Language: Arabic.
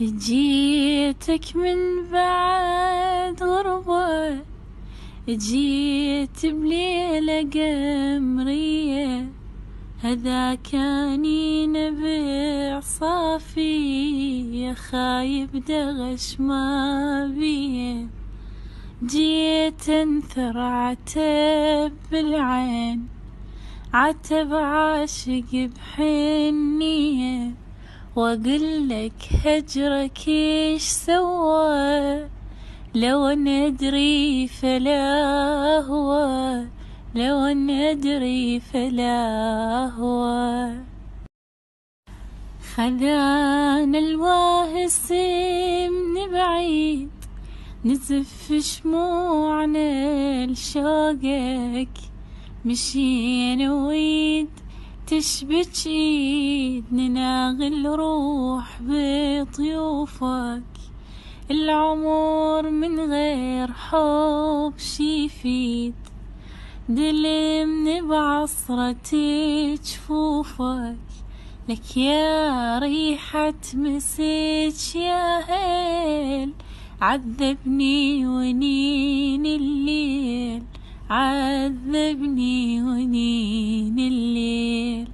جيتك من بعد غربة، جيت بليلة قمرية، هذا كان نبع صافي خايب دغش ما بيه. جيت انثر عتب بالعين، عتب عاشق بحنية، واقولك هجرك ايش سوى، لو ندري فلا هو، لو ندري فلا هو. خذانا الواهس من بعيد، نزف شموعنا لشوقك، مشينا ويد تشبك ايد، نناغل روح بطيوفك. العمر من غير حب شي يفيد، دلمني بعصرة جفوفك. لك يا ريحة مسك يا هيل، عذبني ونين الليل، عذبني ونين الليل.